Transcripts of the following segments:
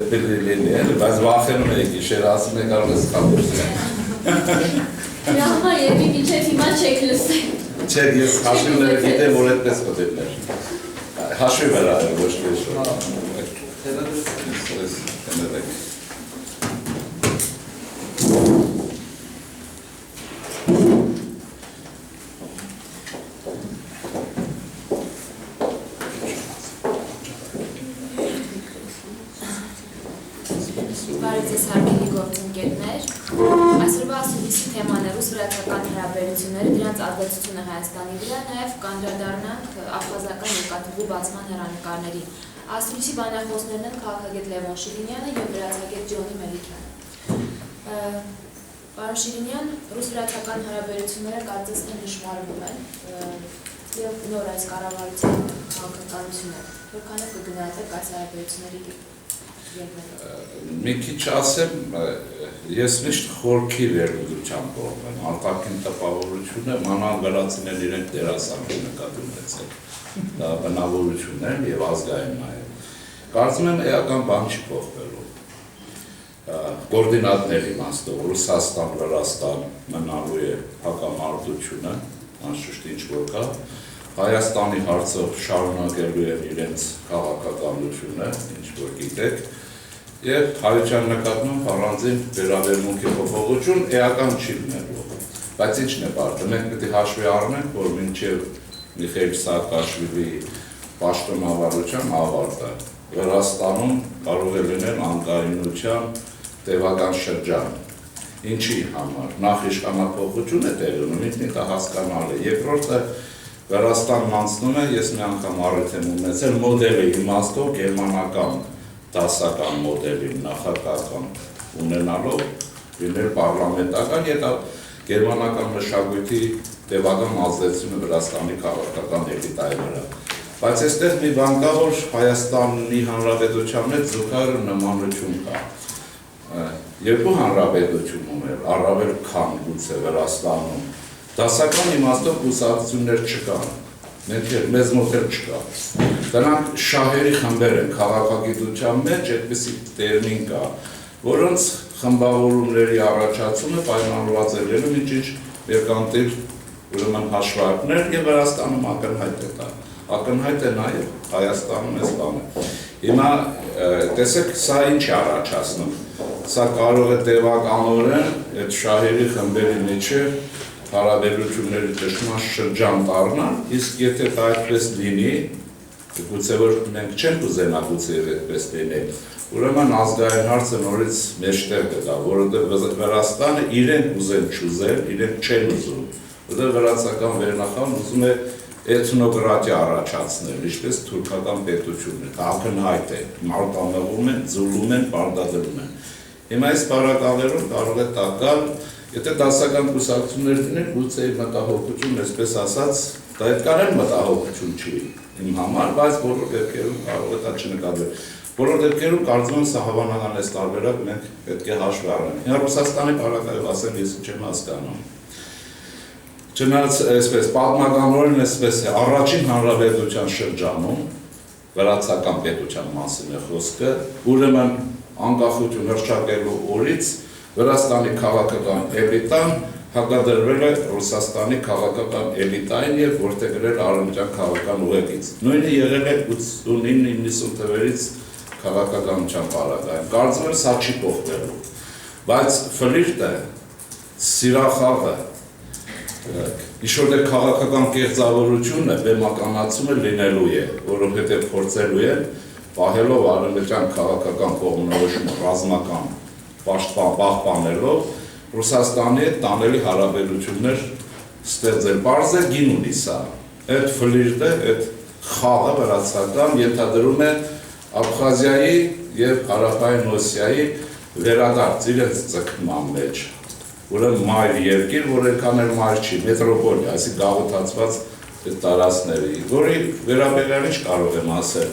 Բայց վախենում եք, իշեր ասում եք կարող ես խաբուրսել։ Դրա համար երևի մինչև հիմա չեք լսել։ Չէ, ես հաշվիները գիտեմ, որ այդպես պետք է։ Հաշվի վրա է, ոչ թե շո։ Բարև ձեզ հարգելի գործընկերներ, այսօրվա ասուլիսի թեման է ռուս-վրացական հարաբերությունները, դրանց ազդեցությունը Հայաստանի վրա, նաև կանդրադառնանք աբխազական երկաթուղու բացման հեռանկարներին։ Ասուլիսի բանախոսներն են քաղաքագետ Լևոն Շիրինյանը և վրացագետ Ջոնի Մելիքյանը։ Պարոն Շիրինյան, ռուս-վրացական հարաբերությունները կարծես թե նշմարվում են և նոր այս կառավարության քաղաքականությունը, որքան եք կգնահատեք այս հարաբերությունների Մի քիչ ասեմ, ես միշտ խորքի վերլուծության կողմ եմ, արտաքին տպավորությունը մանավանդ վրացիներն իրենք դերասանուհի նկատի ունեցել, դա բնավորություն է և ազգային նաև։ Կարծում եմ էական բան չի փոխվելու, կոորդինատների իմաստով Ռուսաստան, Վրաստան մնալու է հակամարտությունը, անշուշտ ինչ-որ կա, Հայաստանի հարցով շարունակելու են իրենց քաղաքականությունը, ինչ-որ գիտեք, և հայության նկատմամբ առանձին վերաբերմունքի փոփոխություն էական չի լինելու, բայց ինչն է բարդը, մենք պետք է հաշվի առնենք, որ մինչև Միխայիլ Սաակաշվիլիի պաշտոնավարության ավարտը Վրաստանում կարող է լինել անկայունության տևական շրջան, ինչի համար, նախ իշխանափոխություն է տեղի ունենում, ինքնին հասկանալ է, երկրորդը Վրաստանն անցնում է, ես մի անգամ առիթ եմ ունեցել մոդելի իմաստով գերմանական դասական մոդելին նախագահական ունենալով լինել պարլամենտական և գերմանական մշակույթի տևական ազդեցությունը Վրաստանի քաղաքական էլիտայի վրա։ Բայց այստեղ մի բան կա, որ Հայաստանի Հանրապետության հետ զուգահեռ նմանություն կա։ Երկու հանրապետությունում էր, առավել քան գուցե Վրաստանում դասական իմաստով կուսակցություններ չկան, մեզ մոտ էլ չկա։ Դրանք շահերի խմբեր են, քաղաքագիտության մեջ այդպիսի տերմին կա, որոնց խմբավորումների առաջացումը պայմանավորված է լինում ինչ-ինչ merkantil հաշվարկներ և Վրաստանում ակնհայտ է դա։ Ակնհայտ է նաև Հայաստանում այս բանը։ Հիմա տեսեք, սա ինչ է առաջացնում։ Սա կարող է տևականորեն այդ շահերի խմբերի միջև հարաբերությունների ճշմարտ շրջան դառնալ, իսկ եթե դա այդպես լինի, գուցե որ մենք չենք ուզենա գուցե այդպես լինել, ուրեմն ազգային հարցը նորից մեջտեղ կգա, որովհետև Վրաստանը իրենք ուզեն չուզել, իրենք չեն ուզում, որովհետև վրացական վերնախավն ուզում է էթնոկրատիա առաջացնել, ինչպես թուրքական պետությունն է, դա ակնհայտ է, մարտանեղում են, ձուլում են, պարտադրում են։ Հիմա այս պարագաներում կարող է դա գալ, եթե դասական կուսակցություններ լինեն, գուցե մտահոգություն, այսպես ասած, դա այդքան էլ մտահոգություն չի իմ համար, բայց բոլոր դեպքերում կարող է դա չնկատվել։ Բոլոր դեպքերում կարծում եմ սա հավանական այս տարբերակ մենք պետք է հաշվի առնենք։ Հիմա Ռուսաստանի պարագայով ասեմ, ես չեմ հասկանում։ Չնայած այսպես պատմականորեն այսպես է, առաջին հանրապետության շրջանում վրացական պետության մասին է խոսքը, ուրեմն անկախություն հռչակելու օրից Վրաստանի քաղաքական էլիտան հակադրվել է Ռուսաստանի քաղաքական էլիտային և որդեգրել արևմտյան քաղաքական ուղեկից։ Նույնը եղել է 89-90 թվերից քաղաքականության պարագայում։ Կարծում եմ սա չի փոխվելու։ Բայց ֆլիրտը, սիրախաղը, ինչ-որ քաղաքական կեղծավորությունը բեմականացումը լինելու է, որովհետև փորձելու են պահելով արևմտյան քաղաքական կողմնորոշումը ռազմական պահպանելով Ռուսաստանի հետ տանելի հարաբերություններ ստեղծել։ Պարզ է գին ունի սա։ Այդ ֆլիրտը, այդ խաղը վրացական ենթադրում է Աբխազիայի և Հարավային Օսիայի վերադարձ իրենց ձգման մեջ։ Ուրեմն մայր երկիր, որ այնքան էլ մայր չի, մետրոպոլիա, այսի գաղութացված տարածքների, որի վերաբերյալ ինչ կարող եմ ասել։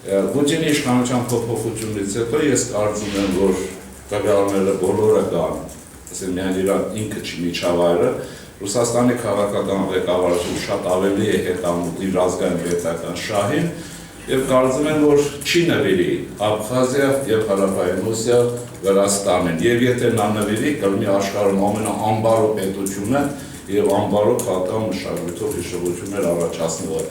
Պուտինի իշխանության փոփոխությունից հետո ես կարծում եմ, որ տվյալները բոլորը կան, միայն իրան ինքը չի միջավայրը, Ռուսաստանի քաղաքական ղեկավարությունը շատ ավելի է հետամուտ իր ազգային պետական շահին, Եվ կարծում եմ, որ չի նվիրի Աբխազիա և Հարավային Օսիա Վրաստանին, և եթե նա նվիրի, կլինի աշխարհում ամենաանբարո պետությունը և անբարո քաղաքական մշակույթով հիշողություններ առաջացնողը,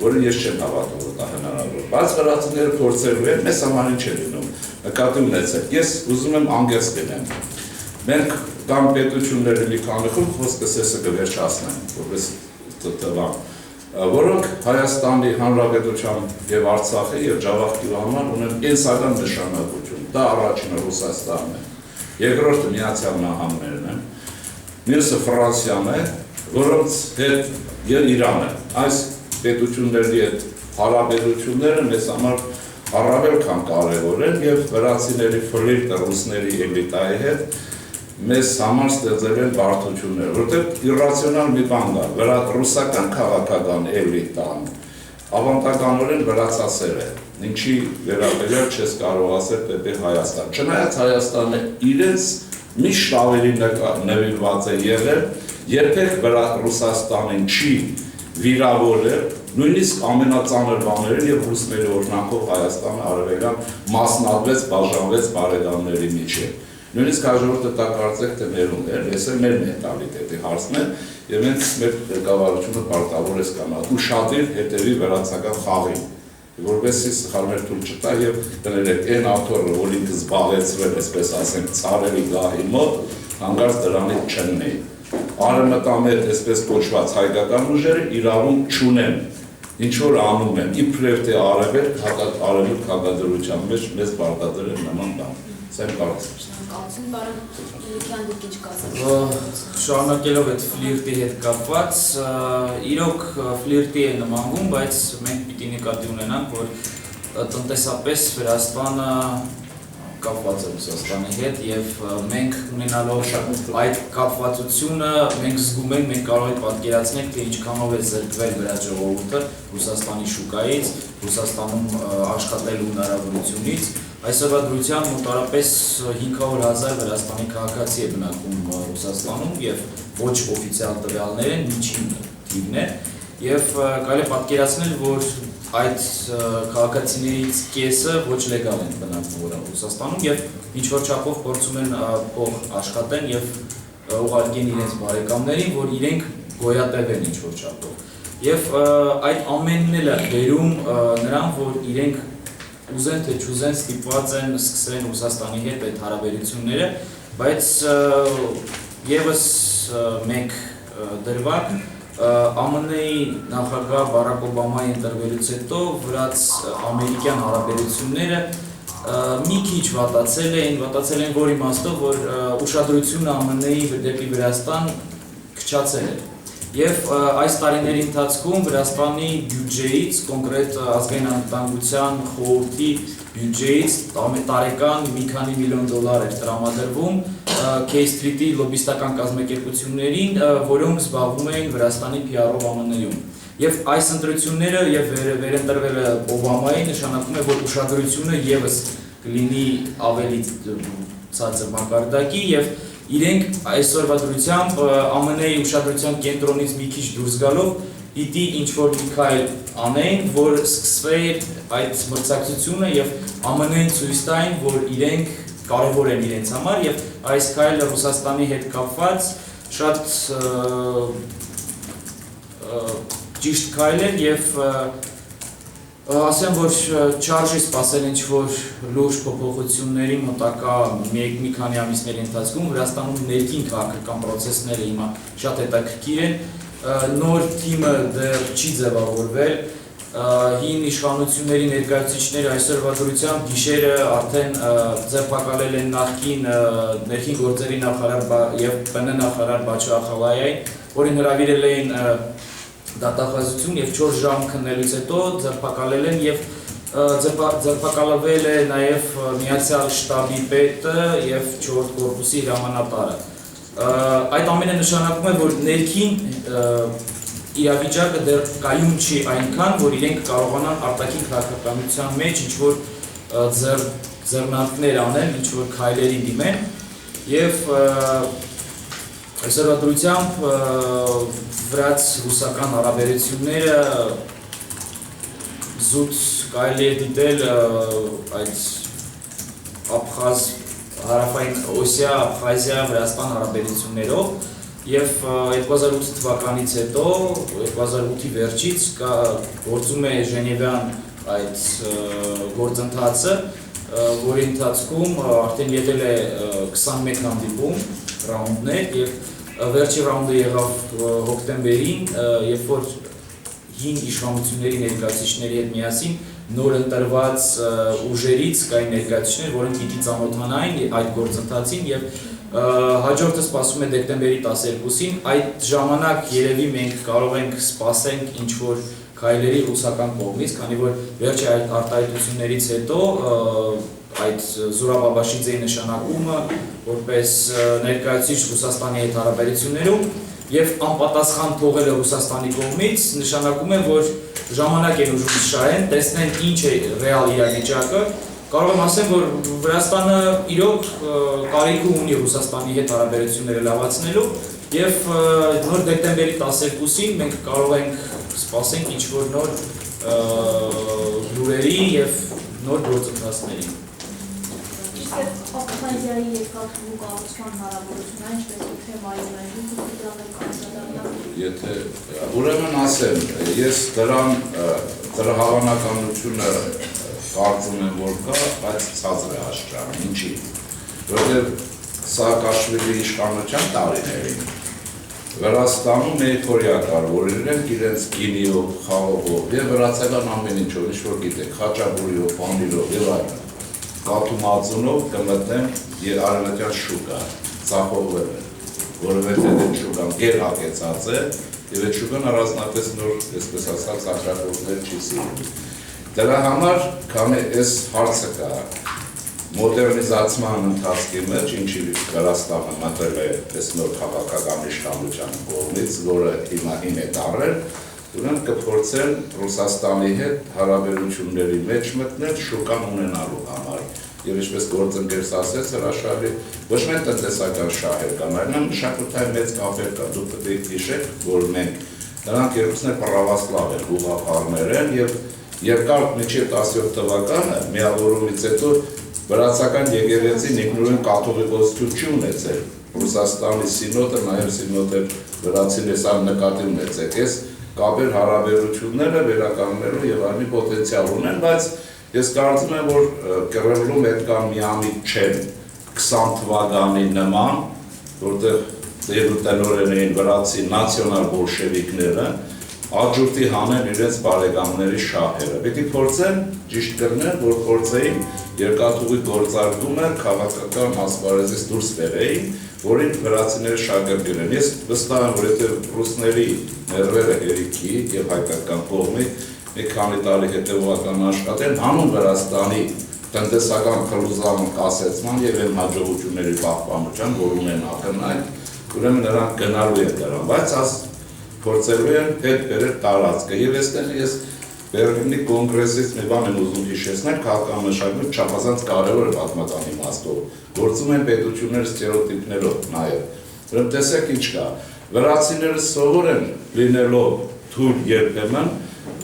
որը ես չեմ հավատում, որ դա հնարավոր է։ Բայց վրացիները փորձելու են, մեզ համար ինչ է լինում։ Նկատի ունեցեք, ես ուզում եմ անգերս լինեմ։ Մենք կամ պետությունների մի քանի խումբ խոսքս եսը կվերջացնեմ, որպես տվան, որոնք Հայաստանի Հանրապետության և Արցախի և Ջավախքի համար ունեն կենսական նշանակություն, դա առաջինը Ռուսաստանն է, երկրորդը Միացյալ Նահանգներն են, մյուսը Ֆրանսիան է, որոնց հետ և Իրանը, այս պետությունների հետ հարաբերությունները մեզ համար առավել քան կարևոր են և վրացիների ֆլիրտը ռուսների էլիտայի հետ մեզ համար ստեղծել են բարդություններ, որտեղ իրացիոնալ մի բան կա, ռուսական քաղաքական էլիտան ավանդականորեն վրացասեր է, ինչի վերաբերյալ չես կարող ասել դեպի Հայաստան։ Չնայած Հայաստանը իրենց միշտ ավելի նվիրված է եղել, երբեք Ռուսաստանին չի վիրավորել, նույնիսկ ամենածանր բաներին և ռուսների օրհնանքով Հայաստանը արևելյան մասնատվեց, բաժանվեց բարեկամների միջև։ Նույնիսկ հաջորդը դա կարծեք թե մերում էր, ես էլ մեր մենտալիտետի հարցն է և հենց մեր ղեկավարությունը պարտավոր է ստանալ ուշադիր հետևի վրացական խաղին, որպեսզի սխալներ թույլ չտա և կներեք այն աթոռը, որ ինքը զբաղեցրել, այսպես ասենք, ցարերի գահի մոտ, հանկարծ դրանից չննի։ Արևմտամետ, այսպես կոչված հայկական ուժերը իրավունք չունեն, ինչ որ անում են, իբրև թե արևելք հակադրության մեջ մեզ պարտադրել են նման բան։ Սա իմ Շարունակելով այդ ֆլիրտի հետ կապված, իրոք ֆլիրտի է նմանվում, բայց մենք պիտի նկատի ունենանք, որ տնտեսապես Վրաստանը կապված է Ռուսաստանի հետ և մենք ունենալով այդ կապվածությունը մենք զգում ենք, մենք կարող ենք պատկերացնել, թե ինչքանով է զրկվել վրա ժողովուրդը Ռուսաստանի շուկայից, Ռուսաստանում աշխատելու հնարավորությունից։ Այսօրվա դրությամբ մոտարապես 500,000 Վրաստանի քաղաքացի է բնակվում Ռուսաստանում և ոչ օֆիցիալ տվյալներ են, միջին թիվն է և կարելի է պատկերացնել, որ այդ քաղաքացիներից կեսը ոչ լեգալ են բնակվում Ռուսաստանում և ինչ-որ չափով փորձում են աշխատեն և ուղարկեն իրենց բարեկամներին, որ իրենք գոյատևեն ինչ-որ չափով։ Եվ այդ ամենն էլ է բերում նրան, որ իրենք ուզեն թե չուզեն ստիպված են սկսեն Ռուսաստանի հետ այդ հարաբերությունները, բայց ևս մեկ դրվագ ԱՄՆ-ի նախագահ Բարակ Օբամայի ընտրվելուց հետո վրաց-ամերիկյան հարաբերությունները մի քիչ վատացել են, որ իմաստով, որ ուշադրությունը ԱՄՆ-ի դեպի Վրաստան քչացել է։ Եվ այս տարիների ընթացքում Վրաստանի բյուջեից, կոնկրետ ազգային անվտանգության խորհրդի բյուջեից տարեկան մի քանի միլիոն դոլար էր տրամադրվում K Street-ի լոբիստական կազմակերպություններին, որոնք զբաղվում էին Վրաստանի PR-ով ԱՄՆ-ում։ Եվ այս ընտրությունները և վերընտրվելը Օբամայի նշանակում է, որ ուշադրությունը ևս կլինի ավելի ցածր մակարդակի և իրենք այսօրվա դրությամբ ԱՄՆ-ի ուշադրության կենտրոնից մի քիչ դուրս գալով պիտի ինչ-որ մի քայլ անեն, որ սկսվեր այդ մրցակցությունը և ԱՄՆ-ին ցույց տային, որ իրենք կարևոր են իրենց համար և այս քայլը Ռուսաստանի հետ կապված շատ ճիշտ քայլ է և ասեմ, որ չարժի սպասել ինչ-որ լուրջ փոփոխությունների մոտակա մի քանի ամիսների ընթացքում Վրաստանում ներքին քաղաքական պրոցեսները հիմա շատ հետաքրքիր են, նոր թիմը դեռ չի ձևավորվել, հին իշխանությունների ներկայացուցիչները այսօրվա դրությամբ գիշերը արդեն ձերբակալել են նախկին ներքին գործերի նախարար և ՊՆ նախարար Բաչո Ախալայային, որին հրավիրել էին դատախազություն և 4 ժամ քննելուց հետո ձերբակալել են և ձերբակալվել է նաև Միացյալ Շտաբի պետը և 4-րդ կորպուսի հրամանատարը։ Այդ ամենը նշանակում է, որ ներքին իրավիճակը դեռ կայուն չի այնքան, որ իրենք կարողանան արտաքին քաղաքականության մեջ ինչ-որ ձեռնարկներ անեն, ինչ-որ քայլերի դիմեն և այսօրվա դրությամբ վրաց-ռուսական հարաբերությունները զուտ կարելի է դիտել այդ Աբխազ հարավային Օսիա, Աբխազիա, Վրաստան հարաբերություններով եւ 2008 թվականից հետո 2008-ի վերջից գործում է Ժենևյան այդ գործընթացը, որի ընթացքում արդեն եղել է 21 հանդիպում, ռաունդներ եւ վերջի ռաունդը եղավ հոկտեմբերին, երբ որ 5 իշխանությունների ներկայացուցիչների հետ միասին նոր ընտրված ուժերից կային ներկայացուցիչներ, որոնք պիտի ծանոթանային այդ գործընթացին եւ հաջորդը սպասվում է դեկտեմբերի 12-ին, այդ ժամանակ երևի մենք կարող ենք սպասենք ինչ-որ քայլերի ռուսական կողմից, քանի որ վերջի այդ արտահայտություններից հետո այդ Զուրաբ Աբաշիձեի նշանակումը որպես ներկայացուցիչ Ռուսաստանի հետ հարաբերություններում եւ անպատասխան թողելը Ռուսաստանի կողմից նշանակում է, որ ժամանակ են ուժում շահեն, տեսնեն ինչ է ռեալ իրավիճակը, կարող եմ ասեմ, որ Վրաստանը իրոք կարիք ունի Ռուսաստանի հետ հարաբերությունները լավացնելու եւ նոր դեկտեմբերի 12-ին մենք կարող ենք սպասենք ինչ-որ նոր լուրերի եւ նոր գործընթացների։ Իսկ Աբխազիայի երկաթուղու կառուցման հարաբերությունը ինչպես է թեմայում է, Եթե ուրեմն ասեմ, ես դրա հավանականությունը կարծում եմ, որ կա, բայց ցածր է աշխարհում, ինչի, որովհետև Սաակաշվիլի իշխանության տարիներին Վրաստանում մեքորյա կար, որ իրենք իրենց գինիով, խաղողով եւ վրացական ամեն ինչով, ինչ որ գիտեք, խաչաբուրիով, պանիրով եւ այլն, կաթումածունով կմտնեն եւ արևելյան շուկա, ծախողվել են, որովհետեւ այդ շուկան գերհակեցած է եւ այդ շուկան առանձնապես նոր, այսպես ասած, արտադրողներ չի սիրում։ Դրա համար, քանի այս հարցը կա մոդեռնիզացման ընթացքի մեջ, ինչի Վրաստանը մտել է այս նոր քաղաքական իշխանության կողմից, որը հիմա է դառել, ուրեմն կփորձեն Ռուսաստանի հետ հարաբերությունների մեջ մտնել շուկան ունենալու համար։ Եվ ինչպես գործընկերս ասեց, հրաշալի ոչ միայն տնտեսական շահեր կան, այլ մշակութային մեծ կապեր կա, դուք պետք է հիշեք, որ մենք նրանք երկուսն էլ պրավասլավ են, ուղղափառներ են եւ երկար մինչև 17 թվականը միավորումից հետո վրացական եկեղեցին ինքնուրույն կաթողիկոսություն չի ունեցել։ Ռուսաստանի սինոդը, նաև սինոդը վրացիներս նկատի ունեցեք, այս կապեր հարաբերությունները վերականգնելու եւ այլնի պոտենցիալ ունեն, բայց ես կարծում եմ, որ Կրեմլում այդքան միամիտ չեն 20 թվականի նման, որտեղ տնօրեն էին վրացի նացիոնալ բոլշևիկները, աջուրտի հանեն իրենց բարեկամների շահերը։ Պետք է փորձեն ճիշտ կրնել, որ փորձեին երկաթուղի գործարկումը քաղաքական ասպարեզից դուրս բերեին, որին վրացիները շահագրգիռ են։ Ես վստահ եմ, որ եթե ռուսների ներվերը հերիքի եւ հայկական կողմի մի քանի տարի հետեւական աշխատեն, հանուն Վրաստանի տնտեսական քլուզման կասեցման եւ այն հաջողությունների պահպանության, որ ունեն ակնհայտ, ուրեմն նրանք գնալու են դրան, բայց փորձելու են հետ բերել տարածքը եւ այստեղ ես Բերլինի կոնգրեսից մի բան եմ ուզում հիշեցնել, քաղաքական մշակույթը չափազանց կարևոր է պատմական իմաստով, գործում են պետությունները ստերեոտիպներով նաեւ, ուրեմն տեսեք ինչ կա, վրացիները սովոր են լինելով թույլ երբեմն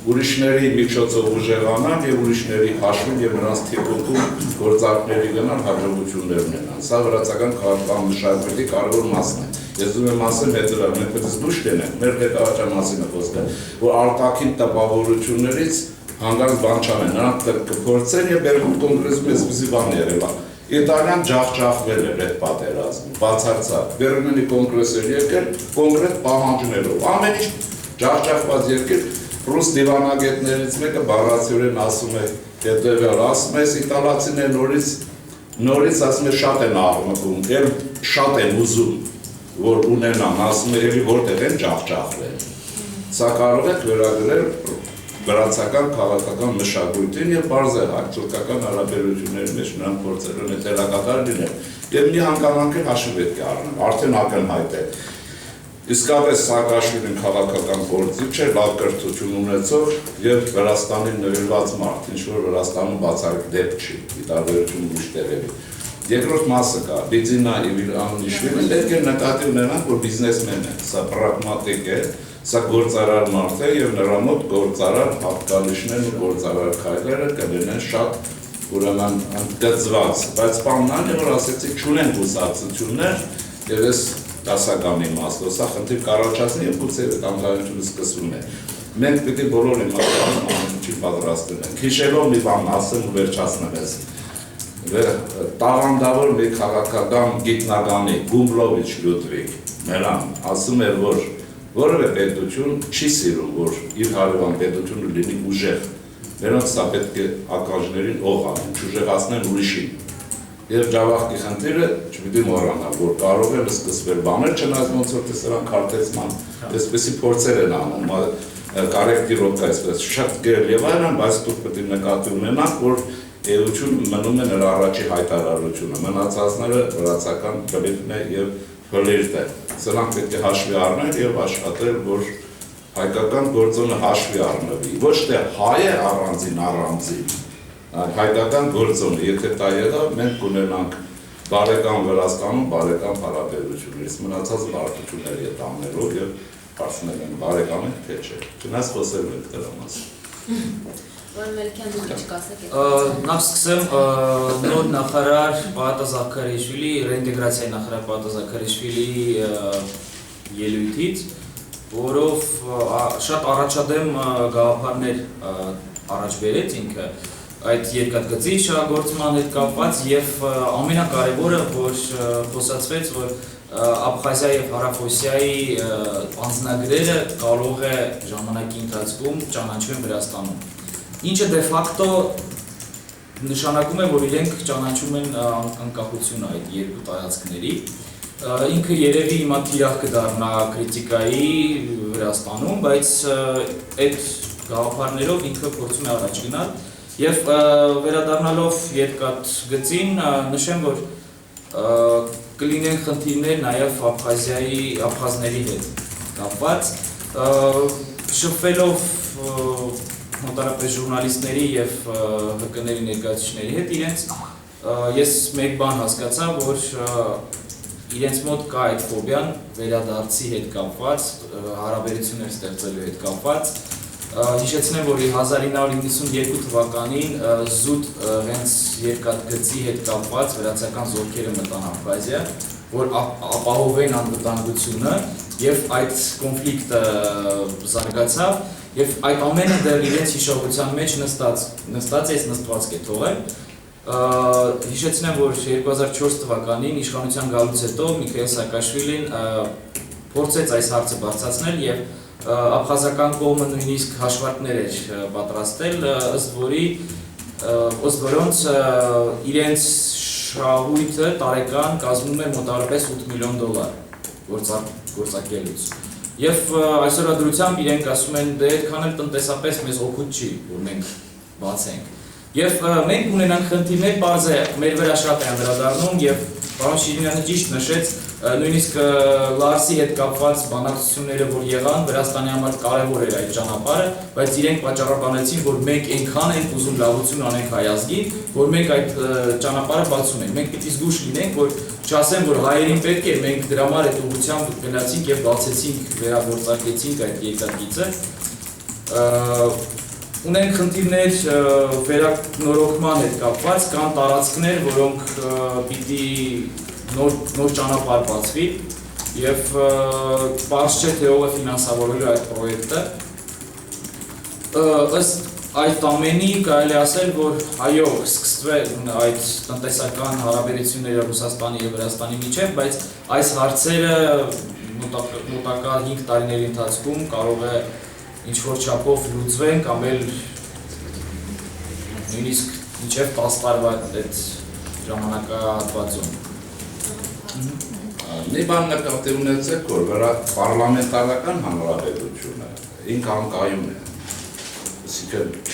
ուրիշների միջոցով ուժեղանալ եւ ուրիշների հաշվին եւ նրանց թիկունքում գործարքների գնալ հաջողություններ ունենալ։ Սա վրացական քաղաքական մշակույթի կարևոր մասն է։ Ես ուզում եմ ասեմ հետո մենք պետք է դուրս գնանք, մեր հետավաճան մասին է խոսքը, որ արտաքին տպավորություններից հանգած բան չանեն, նրանք կփորձեն եւ Բերլին կոնգրեսում էսպիսի բան եղել է։ Իտալիան ջախջախվել էր այդ պատերազմում, բացարձակ։ Բերլինի կոնգրեսը եկել կոնկրետ պահանջներով։ Ամեն ինչ ջախջախված եկել ռուս դիվանագետներից մեկը բառացիորեն ասում է հետևյալ, ասում է իտալացիները նորից ասում է շատ են աղմկում, եւ շատ են ուզում, որ ունենան, ասում է էլի որտեղ են ջախջախվել։ Սա կարող է վերագրել վրացական քաղաքական մշակույթին եւ բարձ է հայ-թուրքական հարաբերությունների մեջ նրանք փորձել են դերակատար լինել։ Եվ մի հանգամանք հաշվի պետք է առնել, արդեն ակնհայտ է։ Իսկապես Սաակաշվիլին քաղաքական գործիչ է, լավ կրթություն ունեցող եւ Վրաստանին նվիրված մարդ, ինչ որ Վրաստանում բացառիկ դեպք չի, ի տարբերություն ուրիշ տեղերի։ Երկրորդ մասը կա, Բիձինա Իվանիշվիլին պետք է նկատի ունենանք, որ բիզնեսմեն է, սա պրագմատիկ է, Սա գործարար մարդ է եւ նրա մոտ գործարար հատկանիշներն ու գործարար քայլերը կլինեն շատ ուրեմն ընդգծված, բայց բանն այն է, որ ասեցի չունեն կուսակցություններ եւ ես դասական իմաստով սա խնդիր կառաջացնի եւ գուցե այդ անդրադառնալը սկսվում է։ Մենք պիտի բոլոր իմաստով պատրաստ լինենք։ Քիշելով մի բան ասեմ ու վերջացնեմ ես։ Տաղանդավոր մի քաղաքական գիտնականի Գումբլովիչ Լյուդվիգ Մելան ասում էր, որ որևէ պետություն չի սիրում, որ իր հարևան պետությունը լինի ուժեղ։ Նրանց սա պետք է ականջներին օղ անեն, չուժեղացնեն ուրիշին։ Եվ Ջավախքի խնդիրը չպիտի մոռանալ, որ կարող է սկսվել բաներ, չնայած ոնց որ սրանք քարտեզման, այսպեսի փորձեր են անում, կարեկտիրովկա այսպես շատ գերել եւ այլն, բայց դուք պետք է նկատի ունենաք, որ էություն մնում է նրա առաջի հայտարարությունը, մնացածները վրացական բլիֆն է եւ հոլերտ է։ Սրանք պետք է հաշվի առնել եւ աշխատել, որ հայկական գործոնը հաշվի առնվի։ Ոչ թե հայ է առանձին, հայկական գործոնը, եթե դա եղավ, մենք կունենանք բարեկամ Վրաստանում, բարեկամ հարաբերություններից, մնացած բարդությունների հետ անելով եւ հարցնել են բարեկամ եք թե չէ։ Չնայած խոսել ենք դրա մասին։ Մելիքյան դուք ինչ կասեք։ Նախ սկսեմ նոր նախարար Պահատա Զաքարիաշվիլի, ռեինտեգրացիայի նախարար Պահատա Զաքարիաշվիլի ելույթից, որով շատ առաջադեմ գաղափարներ առաջ բերեց ինքը այդ երկաթգծի շահագործման հետ կապված եւ ամենակարևորը, որ խոսացվեց, որ Աբխազիա եւ Հարավօսիայի անձնագրերը կարող է ժամանակի ընթացքում ճանաչվել Վրաստանում։ Ինչը դե ֆակտո նշանակում է, որ իրենք ճանաչում են անկախությունը այդ երկու տարածքների։ Ինքը երևի հիմա թիրախ կդառնա քրիտիկայի Վրաստանում, բայց այդ գաղափարներով ինքը փորձում է առաջ գնալ։ Եվ վերադառնալով երկաթգծին նշեմ, որ կլինեն խնդիրներ նաև աբխազների հետ կապված, շփվելով մոտարապես ժուրնալիստների եւ ՀԿ-ների ներկայացուցիչների հետ իրենց ես մեկ բան հասկացա, որ իրենց մոտ կա այդ ֆոբիան վերադարձի հետ կապված, հարաբերություններ ստեղծելու հետ կապված։ Հիշեցնեմ, որ 1992 թվականին զուտ հենց երկաթգծի հետ կապված վրացական զորքերը մտան Աբխազիա, որ ապահովեն անվտանգությունը եւ այդ կոնֆլիկտը զարգացավ եւ այդ ամենը դեռ իրենց հիշողության մեջ նստված է թողել։ Հիշեցնեմ, որ 2004 թվականին իշխանության գալուց հետո Միքայել Սաակաշվիլին փորձեց այս հարցը բարձրացնել եւ աբխազական կողմը նույնիսկ հաշվարկներ էր պատրաստել, ըստ որոնց իրենց շահույթը տարեկան կազմում է մոտավորապես $8 միլիոն գործակելուց։ Եվ այսօր դրությամբ իրենք ասում են, դե այդքան էլ տնտեսապես մեզ օգուտ չի, որ մենք բացենք։ Եվ մենք ունենանք խնդիրներ, պարզ է, մեր վրա շատ է անդրադառնում եւ պարոն Շիրինյանը ճիշտ նշեց, նույնիսկ Լարսի հետ կապված բանակցությունները, որ եղան, Վրաստանի համար կարևոր էր այդ ճանապարհը, բայց իրենք պատճառաբանեցին, որ մենք այնքան ենք ուզում լավություն անենք հայ ազգին, որ մենք այդ ճանապարհը բացում ենք։ Մենք պիտի զգուշ լինենք, որ չասեն, որ հայերին պետք է, մենք դրա համար այդ ուղղությամբ գնացինք եւ բացեցինք, վերագործարկեցինք այդ երկաթգիծը։ Ունենք խնդիրներ վերանորոգման հետ կապված, կան տարածքներ, որոնք պիտի նոր ճանապարհ բացվի եւ պարզ չէ թե ով է ֆինանսավորելու այդ պրոյեկտը։ Ըստ այդ ամենի կարելի ասել, որ այո, սկսվել այդ տնտեսական հարաբերությունները Ռուսաստանի եւ Վրաստանի միջեւ, բայց այս հարցերը մոտակա 5 տարիների ընթացքում կարող է ինչ-որ չափով լուծվեն կամ էլ նույնիսկ մինչև 10 տարվա այդ ժամանակահատվածում։ Մի բան նկատի ունեցեք, որ պարլամենտարական հանրապետությունը ինքը անկայուն է։ Այսինքն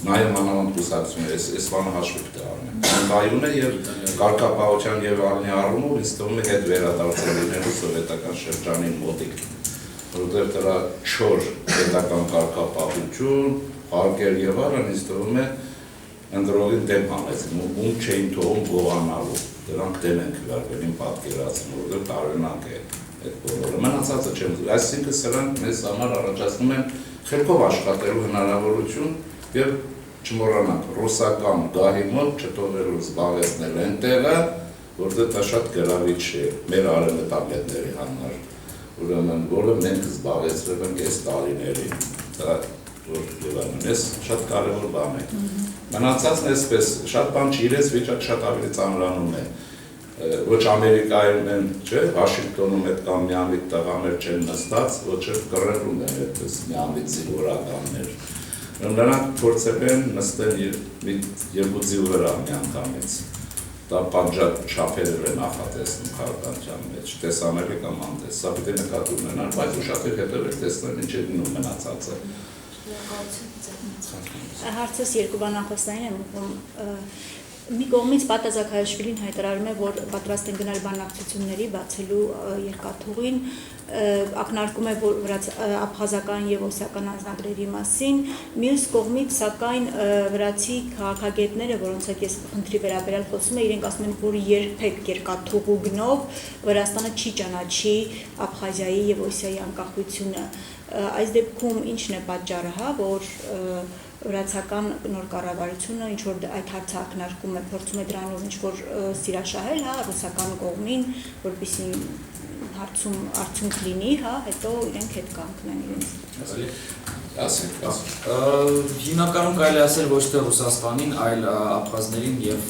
նաև մանավանդ կուսակցությունը այս բանը հաշվի պետք է առնենք։ Անկայուն է եւ կարգապահության եւ առնի առումով ինձ թվում է հետ վերադարձել լինելու սովետական շրջանին մոտիկ, որովհետեւ դրա չոր պետական կարգապահություն, հարկեր եւ այլն ինձ թվում է ընդրողին դեմ հանեցին, ում չէին թողում գողանալու, դրանք դեմ են քվարկելին պատկերացնում, որովհետև տարօրինակ է այդ բոլորը, մնացածը չեմ ուզում, այսինքն սրանք մեզ համար առաջացնում են խելքով աշխատելու հնարավորություն և չմոռանանք ռուսական գահի մոտ չթողնելու զբաղեցնել այն տեղը, որտեղ դա շատ գրավիչ է մեր արևմտամետների համար, ուրեմն որը մենք զբաղեցրել ենք այս տարիներին, դա որ շատ կարևոր բան է։ Մնացածն այսպես, շատ բան չի, իրենց վիճակ շատ ավելի ծանրանում է, ոչ Ամերիկայում են, չէ, Վաշինգտոնում հետ կամ միամիտ տղաներ չեն նստած, ոչ էլ կռևում են այդպես միամիտ զինվորականներ։ Նրանք փորձել են նստել երկու զինվոր միանգամից, դա պատժատ չափերով է նախատեսնում քաղաքացիության մեջ, տեսանելի կամ անտեսա, պետք է նկատի ունենալ, բայց ուշադիր հետևել տեսնել ինչ է լինում մնացածը։ Հարցս երկու բանախոսային եմ ուղղում, մի կողմից Պատ Ղազաքայաշվիլին հայտարարում է, որ պատրաստ են գնալ բանակցությունների բացելու երկաթուղին, ակնարկում է աբխազական և օսիական անձնագրերի մասին, մյուս կողմից սակայն վրացի քաղաքագետները, որոնց հետ ես խնդրի վերաբերյալ խոսում եմ, իրենք ասում են, որ երբեք երկաթուղու գնով Վրաստանը չի ճանաչի Աբխազիայի և Օսիայի անկախությունը։ Այս դեպքում ինչն է պատճառը, որ վրացական նոր կառավարությունը ինչ որ այդ հարցը ակնարկում է, փորձում է դրանով ինչ որ սիրաշահել, ռուսական կողմին, որպեսզի հարցում արդյունք լինի, հետո իրենք հետ կանգնեն իրենց։ Հիմնականում կարելի ասել ոչ թե Ռուսաստանին, այլ աբխազներին և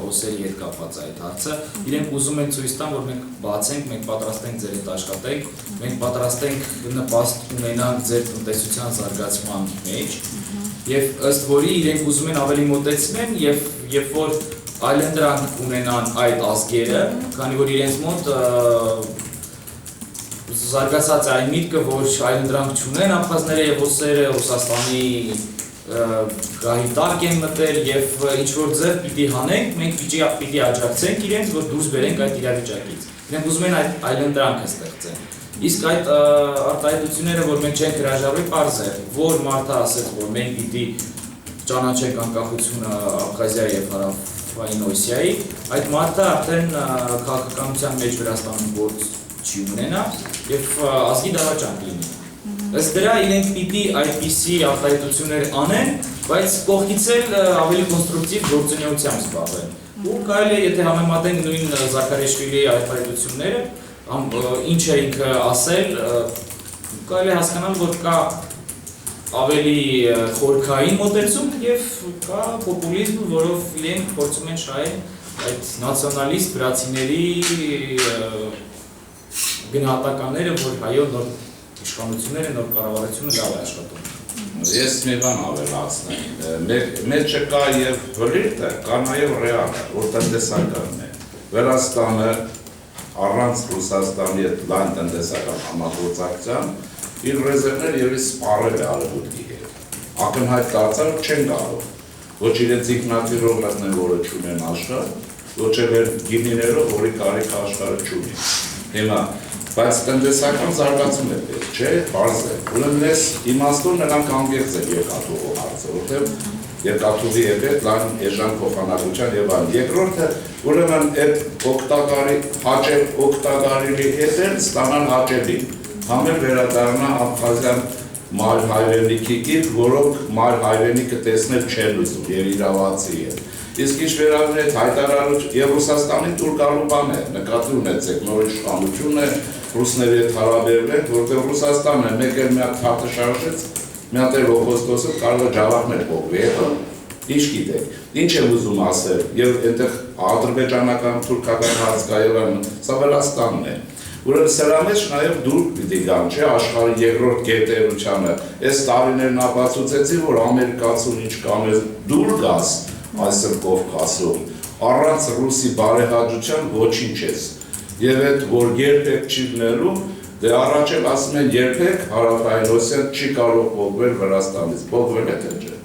օսերի հետ կապված այդ հարցը, իրենք ուզում են ցույց տան, որ մենք բացենք, մենք պատրաստ ենք ձեր հետ աշխատենք, մենք պատրաստ ենք նպաստ ունենանք ձեր տնտեսության զարգացման մեջ, և ըստ որի իրենք ուզում են ավելի մոտեցնեն և երբ որ այլընտրանք ունենան այդ ազգերը, քանի որ իրենց մոտ զարգացած այն միտքը, որ այլընտրանք չունեն աբխազները և օսերը Ռուսաստանի գահի տակ են մտել և ինչ-որ ձև պիտի հանենք, մենք պիտի աջակցենք իրենց, որ դուրս բերենք այդ իրավիճակից։ Իրենք ուզում են այդ այլընտրանքը ստեղծեն։ Իսկ այդ արտահայտությունները, որ մենք չենք հրաժարվի, պարզ է, որ մարդը ասեց, որ մենք պիտի ճանաչենք անկախությունը Աբխազիայի և Հարավային Օսիայի, այդ մարդը արդեն քաղաքականության մեջ Վրաստանում գործ չի ունենա և ազգի դավաճանք լինի։ Ըստ դրա իրենք պիտի այդպիսի արտահայտություններ անեն, բայց կողքից էլ ավելի կոնստրուկտիվ գործունեությամբ զբաղվեն։ Ու կարելի է, եթե համեմատենք նույն Զաքարիաշվիլիի արտահայտությունները, ինչ է ինքը ասել, կարելի է հասկանալ, որ կա ավելի խորքային մոտեցում և կա պոպուլիզմ, որով իրենք փորձում են շահել այդ նացիոնալիստ վրացիների գնահատականները, որ հայո նոր իշխանությունները, նոր կառավարությունը լավ է աշխատում։ Ես մի բան ավելացնեմ, մեր չկա և վլիրտը, կա նաև ռեալը, որ տնտեսականն է։ Վրաստանը առանց Ռուսաստանի հետ լայն տնտեսական համագործակցության իր ռեզերվները ևս սպառել է արևմուտքի հետ։ Ակնհայտ դարձավ չեն կարող, ոչ իրենց ինքնատիռով մտնել, որը չունեն աշխարհ, ոչ էլ գինիներով, որի կարիք աշխարհը չունի։ Հիմա բայց տնտեսական զարգացում է պետք, չէ, պարզ է։ Ուրեմն այս իմաստով նրանք անգեղծ են երկաթուղու հարցը, որտեղ երկաթուղի հետ լայն էժան փոխանակության եւ այլն։ Երկրորդը, ուրեմն այդ օգտագարելի հետ էլ ստանան հաճելի, համել վերադառնա Աբխազիան մայր հայրենիքի գիր, որոնք մայր հայրենիքը տեսնել չեն ուզում եւ իրավացի են։ Իսկ ինչ վերաբերում է հայտարարություն եւ Ռուսաստանի դուր գալու բան է, նկատի ունեցեք նոր իշխանություն է, ռուսների հետ հարաբերվել, որտեղ Ռուսաստանը մեկ էլ մի հատ քարտը շարժեց, մի հատ էլ օգոստոսը կարող է ջավախներ փոխվի, հետո ինչ գիտեք, ինչ եմ ուզում ասել, եւ այնտեղ ադրբեջանական, թուրքական հարց կա եւ այլն, սա Վրաստանն է։ Ուրեմն սրա մեջ նաև դուր պիտի գան, չէ, աշխարհի երկրորդ գերտերությանը, այս տարիներն ապացուցեցի, որ ամերիկացուն ինչ կանես դուր գաս այսօր Կովկասում, առանց ռուսի բարեհաճության ոչինչ ես։ Եվ այդ որ երբեք չի լինելու, դե առաջ էլ ասում են երբեք Հարավային Օսիան չի կարող փոխվել Վրաստանից, փոխվել է թե չէ։